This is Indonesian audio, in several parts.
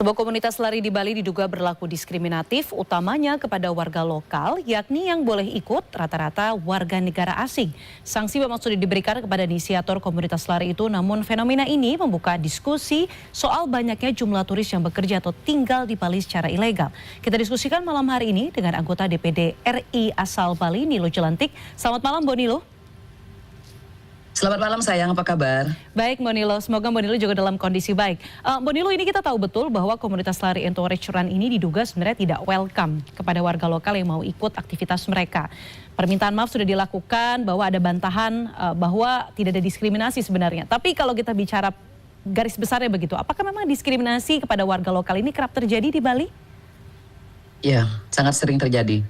Sebuah komunitas lari di Bali diduga berlaku diskriminatif, utamanya kepada warga lokal, yakni yang boleh ikut rata-rata warga negara asing. Sanksi memang sudah diberikan kepada inisiator komunitas lari itu, namun fenomena ini membuka diskusi soal banyaknya jumlah turis yang bekerja atau tinggal di Bali secara ilegal. Kita diskusikan malam hari ini dengan anggota DPD RI asal Bali, Nilo Jelantik. Selamat malam, Mbak Nilo. Selamat malam sayang, apa kabar? Baik Mbak Nilo, semoga Mbak Nilo juga dalam kondisi baik. Mbak Nilo, ini kita tahu betul bahwa komunitas lari Entourage Run ini diduga sebenarnya tidak welcome kepada warga lokal yang mau ikut aktivitas mereka. Permintaan maaf sudah dilakukan, bahwa ada bantahan bahwa tidak ada diskriminasi sebenarnya. Tapi kalau kita bicara garis besarnya begitu, apakah memang diskriminasi kepada warga lokal ini kerap terjadi di Bali? Ya, sangat sering terjadi.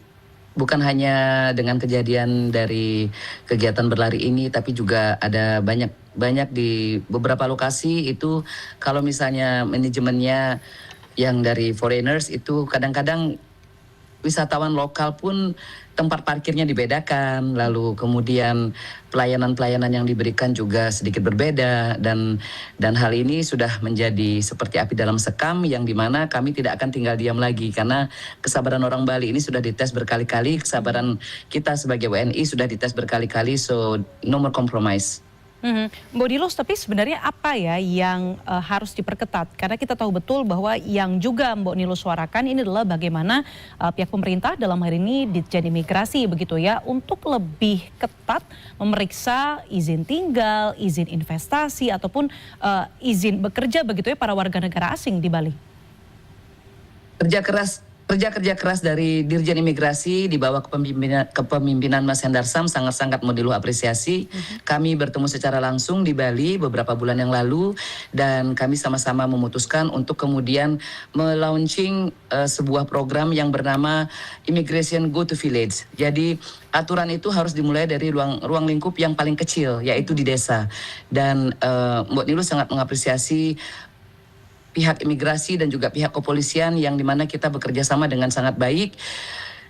Bukan hanya dengan kejadian dari kegiatan berlari ini, tapi juga ada banyak di beberapa lokasi itu. Kalau misalnya manajemennya yang dari foreigners itu kadang-kadang wisatawan lokal pun tempat parkirnya dibedakan, lalu kemudian pelayanan-pelayanan yang diberikan juga sedikit berbeda, dan hal ini sudah menjadi seperti api dalam sekam yang dimana kami tidak akan tinggal diam lagi, karena kesabaran orang Bali ini sudah dites berkali-kali, kesabaran kita sebagai WNI sudah dites berkali-kali, so no more compromise. Mbak Nilo, tapi sebenarnya apa ya yang harus diperketat? Karena kita tahu betul bahwa yang juga Mbak Nilo suarakan ini adalah bagaimana pihak pemerintah dalam hal ini Ditjen Imigrasi begitu ya, untuk lebih ketat memeriksa izin tinggal, izin investasi ataupun izin bekerja begitu ya para warga negara asing di Bali. Kerja keras dari Dirjen Imigrasi di bawah kepemimpinan Mas Hendar Sam sangat-sangat mau Nilo apresiasi. Kami bertemu secara langsung di Bali beberapa bulan yang lalu, dan kami sama-sama memutuskan untuk kemudian melaunching sebuah program yang bernama Immigration Go to Village. Jadi aturan itu harus dimulai dari ruang lingkup yang paling kecil, yaitu di desa. Dan Mbak Nilo sangat mengapresiasi pihak imigrasi dan juga pihak kepolisian yang dimana kita bekerja sama dengan sangat baik.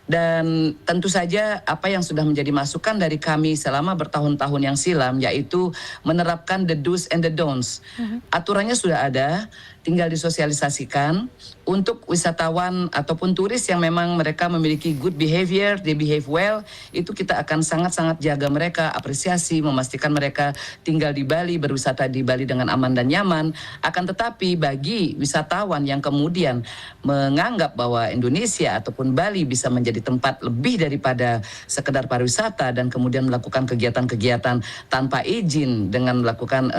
Dan tentu saja apa yang sudah menjadi masukan dari kami selama bertahun-tahun yang silam, yaitu menerapkan the do's and the don'ts. Aturannya sudah ada, tinggal disosialisasikan untuk wisatawan ataupun turis yang memang mereka memiliki good behavior, they behave well, itu kita akan sangat-sangat jaga mereka, apresiasi, memastikan mereka tinggal di Bali, berwisata di Bali dengan aman dan nyaman. Akan tetapi bagi wisatawan yang kemudian menganggap bahwa Indonesia ataupun Bali bisa menjadi tempat lebih daripada sekedar pariwisata dan kemudian melakukan kegiatan-kegiatan tanpa izin dengan melakukan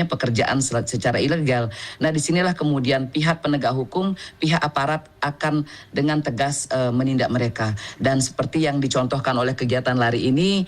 pekerjaan secara ilegal. Nah, disinilah kemudian pihak penegak hukum, pihak aparat akan dengan tegas menindak mereka. Dan seperti yang dicontohkan oleh kegiatan lari ini,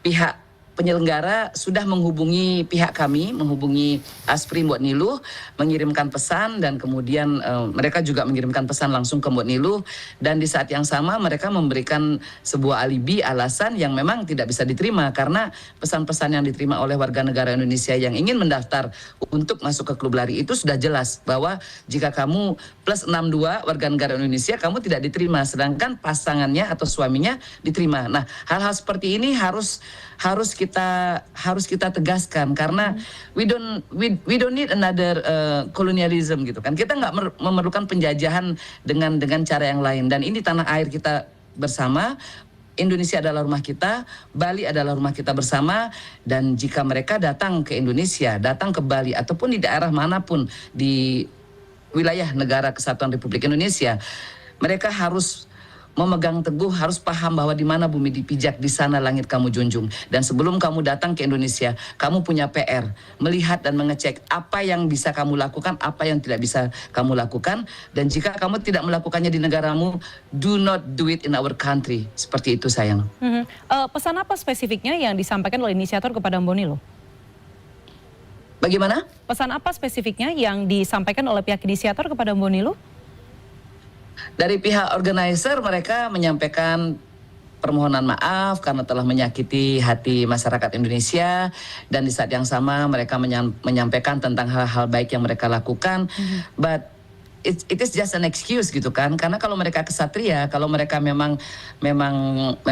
pihak penyelenggara sudah menghubungi pihak kami, menghubungi Aspri Mbok Niluh, mengirimkan pesan, dan kemudian mereka juga mengirimkan pesan langsung ke Mbok Niluh, dan di saat yang sama mereka memberikan sebuah alibi alasan yang memang tidak bisa diterima, karena pesan-pesan yang diterima oleh warga negara Indonesia yang ingin mendaftar untuk masuk ke klub lari itu sudah jelas bahwa jika kamu plus 62 warga negara Indonesia, kamu tidak diterima, sedangkan pasangannya atau suaminya diterima. Nah, hal-hal seperti ini harus kita tegaskan, karena we don't need another colonialism gitu kan. Kita nggak memerlukan penjajahan dengan cara yang lain, dan ini tanah air kita bersama. Indonesia adalah rumah kita, Bali adalah rumah kita bersama, dan jika mereka datang ke Indonesia, datang ke Bali ataupun di daerah manapun di wilayah negara Kesatuan Republik Indonesia, mereka harus memegang teguh, harus paham bahwa di mana bumi dipijak, di sana langit kamu junjung. Dan sebelum kamu datang ke Indonesia, kamu punya PR, melihat dan mengecek apa yang bisa kamu lakukan, apa yang tidak bisa kamu lakukan. Dan jika kamu tidak melakukannya di negaramu, do not do it in our country. Seperti itu sayang. Pesan apa spesifiknya yang disampaikan oleh inisiator kepada Mbak Nilo? Bagaimana? Pesan apa spesifiknya yang disampaikan oleh pihak inisiator kepada Mbak Nilo? Dari pihak organizer mereka menyampaikan permohonan maaf karena telah menyakiti hati masyarakat Indonesia, dan di saat yang sama mereka menyampaikan tentang hal-hal baik yang mereka lakukan. But it is just an excuse gitu kan, karena kalau mereka kesatria, kalau mereka memang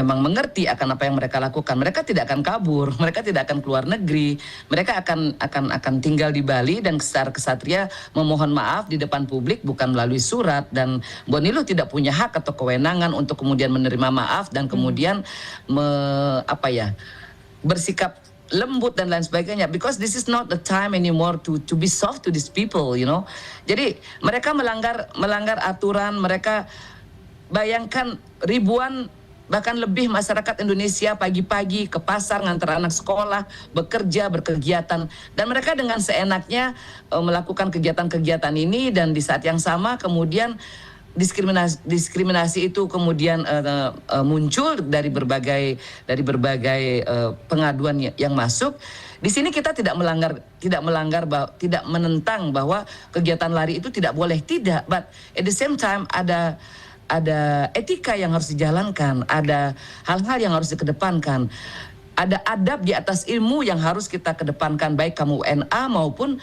mengerti akan apa yang mereka lakukan, mereka tidak akan kabur, mereka tidak akan keluar negeri, mereka akan tinggal di Bali dan secara kesatria memohon maaf di depan publik bukan melalui surat. Dan Mbok Niluh tidak punya hak atau kewenangan untuk kemudian menerima maaf dan kemudian bersikap lembut dan lain sebagainya, because this is not the time anymore to be soft to these people, you know. Jadi mereka melanggar aturan. Mereka, bayangkan ribuan bahkan lebih masyarakat Indonesia pagi-pagi ke pasar ngantar anak sekolah, bekerja, berkegiatan, dan mereka dengan seenaknya melakukan kegiatan-kegiatan ini, dan di saat yang sama kemudian diskriminasi itu kemudian muncul dari berbagai pengaduan yang masuk. Di sini kita tidak menentang bahwa kegiatan lari itu tidak boleh, tidak, but at the same time ada etika yang harus dijalankan, ada hal-hal yang harus dikedepankan. Ada adab di atas ilmu yang harus kita kedepankan, baik kamu WNA maupun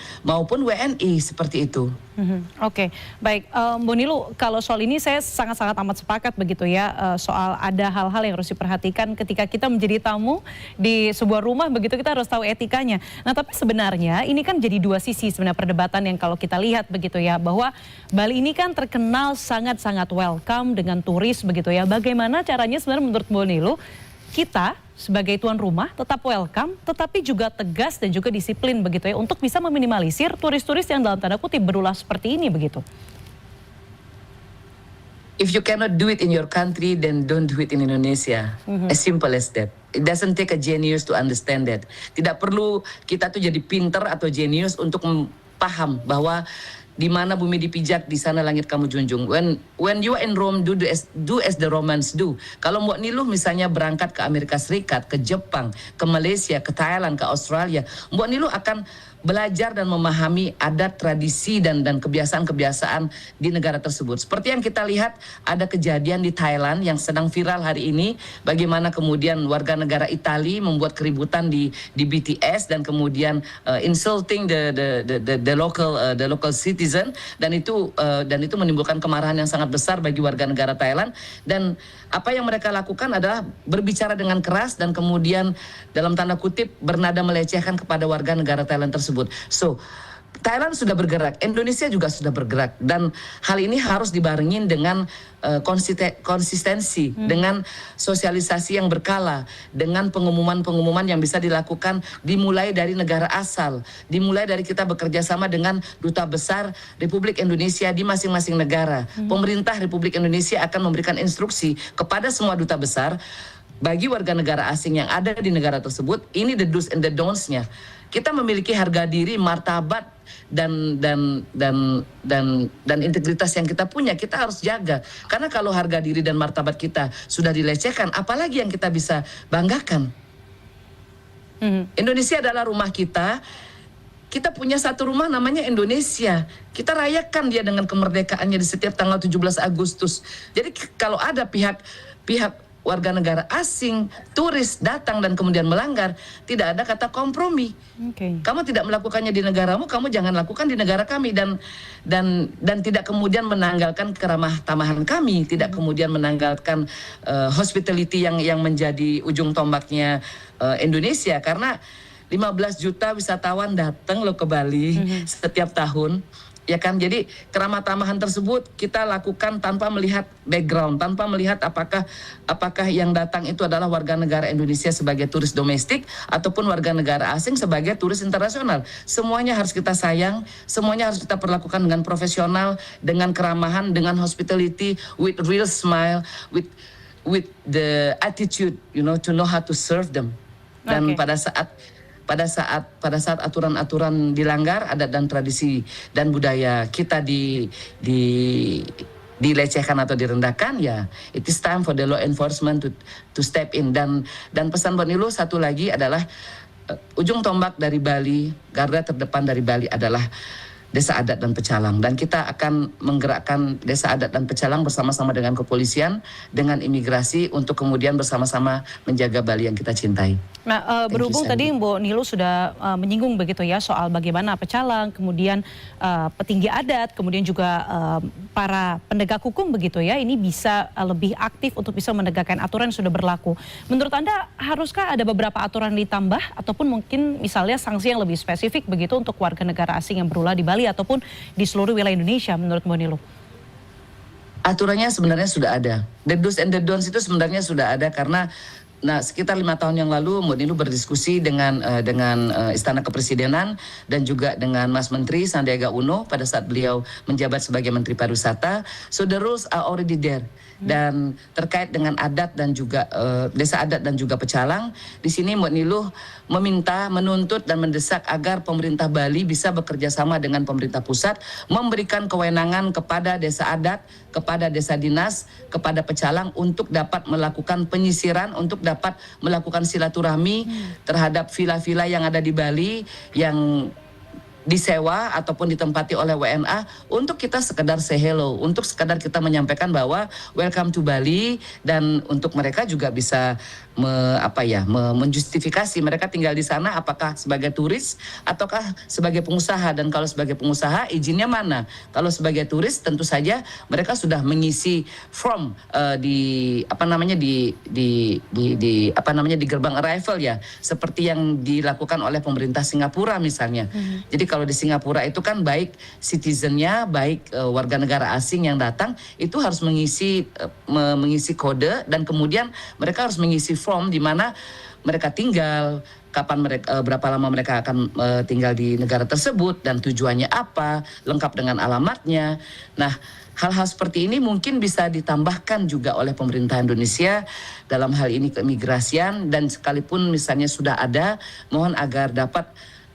WNI, seperti itu. Oke, baik, Mbok Niluh, kalau soal ini saya sangat-sangat amat sepakat begitu ya, soal ada hal-hal yang harus diperhatikan ketika kita menjadi tamu di sebuah rumah begitu, kita harus tahu etikanya. Nah, tapi sebenarnya ini kan jadi dua sisi sebenarnya perdebatan yang kalau kita lihat begitu ya, bahwa Bali ini kan terkenal sangat-sangat welcome dengan turis begitu ya. Bagaimana caranya sebenarnya menurut Mbok Niluh kita sebagai tuan rumah tetap welcome, tetapi juga tegas dan juga disiplin begitu ya, untuk bisa meminimalisir turis-turis yang dalam tanda kutip berulah seperti ini begitu? If you cannot do it in your country, then don't do it in Indonesia. As simple as that. It doesn't take a genius to understand that. Tidak perlu kita tuh jadi pinter atau genius untuk paham bahwa di mana bumi dipijak, di sana langit kamu junjung. When you are in Rome, do as the Romans do. Kalau Mbok Niluh misalnya berangkat ke Amerika Serikat, ke Jepang, ke Malaysia, ke Thailand, ke Australia, Mbok Niluh akan belajar dan memahami adat, tradisi dan kebiasaan-kebiasaan di negara tersebut. Seperti yang kita lihat ada kejadian di Thailand yang sedang viral hari ini, bagaimana kemudian warga negara Italia membuat keributan di BTS dan kemudian insulting the local citizen, dan itu menimbulkan kemarahan yang sangat besar bagi warga negara Thailand. Dan apa yang mereka lakukan adalah berbicara dengan keras dan kemudian dalam tanda kutip bernada melecehkan kepada warga negara Thailand tersebut. So, Thailand sudah bergerak, Indonesia juga sudah bergerak, dan hal ini harus dibarengin dengan konsistensi, dengan sosialisasi yang berkala, dengan pengumuman-pengumuman yang bisa dilakukan dimulai dari negara asal, dimulai dari kita bekerja sama dengan duta besar Republik Indonesia di masing-masing negara. Pemerintah Republik Indonesia akan memberikan instruksi kepada semua duta besar bagi warga negara asing yang ada di negara tersebut. Ini the do's and the don'ts-nya. Kita memiliki harga diri, martabat dan integritas yang kita punya, kita harus jaga. Karena kalau harga diri dan martabat kita sudah dilecehkan, apalagi yang kita bisa banggakan? Indonesia adalah rumah kita. Kita punya satu rumah namanya Indonesia. Kita rayakan dia dengan kemerdekaannya di setiap tanggal 17 Agustus. Jadi kalau ada pihak warga negara asing, turis datang dan kemudian melanggar, tidak ada kata kompromi. Kamu tidak melakukannya di negaramu, kamu jangan lakukan di negara kami, dan tidak kemudian menanggalkan keramah tamahan kami, tidak kemudian menanggalkan hospitality yang menjadi ujung tombaknya Indonesia, karena 15 juta wisatawan datang loh ke Bali setiap tahun. Ya kan, jadi keramah tamahan tersebut kita lakukan tanpa melihat background, tanpa melihat apakah yang datang itu adalah warga negara Indonesia sebagai turis domestik ataupun warga negara asing sebagai turis internasional. Semuanya harus kita sayang, semuanya harus kita perlakukan dengan profesional, dengan keramahan, dengan hospitality, with real smile, with the attitude, you know, to know how to serve them. Dan pada saat aturan-aturan dilanggar, adat dan tradisi dan budaya kita dilecehkan atau direndahkan, ya it is time for the law enforcement to step in. Dan pesan Mbok Niluh satu lagi adalah ujung tombak dari Bali, garda terdepan dari Bali adalah Desa Adat dan Pecalang, dan kita akan menggerakkan Desa Adat dan Pecalang bersama-sama dengan kepolisian, dengan imigrasi, untuk kemudian bersama-sama menjaga Bali yang kita cintai. Nah, berhubung Sandy. tadi Mbok Nilu sudah menyinggung begitu ya soal bagaimana pecalang, kemudian petinggi adat, kemudian juga para penegak hukum begitu ya, ini bisa lebih aktif untuk bisa menegakkan aturan yang sudah berlaku. Menurut Anda, haruskah ada beberapa aturan ditambah ataupun mungkin misalnya sanksi yang lebih spesifik begitu untuk warga negara asing yang berulah di Bali ataupun di seluruh wilayah Indonesia menurut Mbok Nilu? Aturannya sebenarnya sudah ada. The do's and the don'ts itu sebenarnya sudah ada karena sekitar 5 tahun yang lalu Mbak Nilu berdiskusi dengan Istana Kepresidenan dan juga dengan Mas Menteri Sandiaga Uno pada saat beliau menjabat sebagai Menteri Pariwisata. So the rules are already there. Dan terkait dengan adat dan juga desa adat dan juga pecalang, di sini Mbak Nilu meminta, menuntut dan mendesak agar pemerintah Bali bisa bekerja sama dengan pemerintah pusat, memberikan kewenangan kepada desa adat, kepada desa dinas, kepada pecalang untuk dapat melakukan penyisiran, untuk dapat melakukan silaturahmi terhadap villa-villa yang ada di Bali yang disewa ataupun ditempati oleh WNA untuk kita sekedar say hello, untuk sekedar kita menyampaikan bahwa welcome to Bali dan untuk mereka juga bisa menjustifikasi mereka tinggal di sana apakah sebagai turis ataukah sebagai pengusaha, dan kalau sebagai pengusaha izinnya mana. Kalau sebagai turis tentu saja mereka sudah mengisi form di gerbang arrival ya, seperti yang dilakukan oleh pemerintah Singapura misalnya. Jadi kalau di Singapura itu kan baik citizennya, baik warga negara asing yang datang itu harus mengisi kode, dan kemudian mereka harus mengisi form di mana mereka tinggal, kapan mereka, berapa lama mereka akan tinggal di negara tersebut dan tujuannya apa, lengkap dengan alamatnya. Nah, hal-hal seperti ini mungkin bisa ditambahkan juga oleh pemerintah Indonesia dalam hal ini keimigrasian, dan sekalipun misalnya sudah ada, mohon agar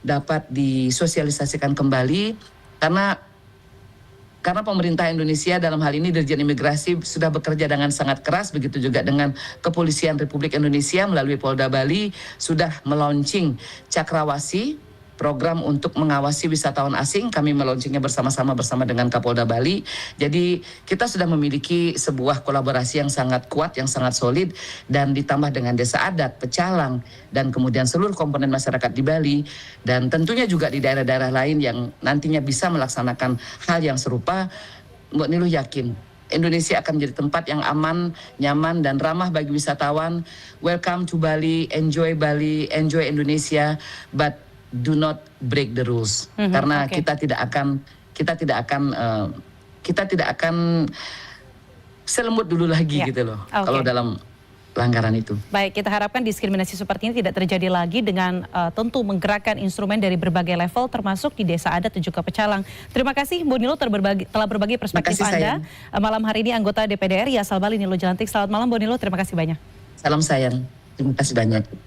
dapat disosialisasikan kembali karena pemerintah Indonesia dalam hal ini Dirjen Imigrasi sudah bekerja dengan sangat keras, begitu juga dengan Kepolisian Republik Indonesia melalui Polda Bali sudah melaunching Cakrawasi, program untuk mengawasi wisatawan asing. Kami melaunchingnya bersama dengan Kapolda Bali. Jadi kita sudah memiliki sebuah kolaborasi yang sangat kuat, yang sangat solid, dan ditambah dengan desa adat, pecalang, dan kemudian seluruh komponen masyarakat di Bali, dan tentunya juga di daerah-daerah lain yang nantinya bisa melaksanakan hal yang serupa. Mbak Nilu yakin Indonesia akan menjadi tempat yang aman, nyaman, dan ramah bagi wisatawan. Welcome to Bali, enjoy Indonesia, but do not break the rules, karena kita tidak akan selembut dulu lagi gitu loh kalau dalam pelanggaran itu. Baik, kita harapkan diskriminasi seperti ini tidak terjadi lagi dengan tentu menggerakkan instrumen dari berbagai level termasuk di desa adat dan juga pecalang. Terima kasih Mbok Nilu telah berbagi perspektif Anda. Malam hari ini anggota DPD RI asal Bali Nilu Jelantik. Selamat malam Mbok Nilu, terima kasih banyak. Salam sayang, terima kasih banyak.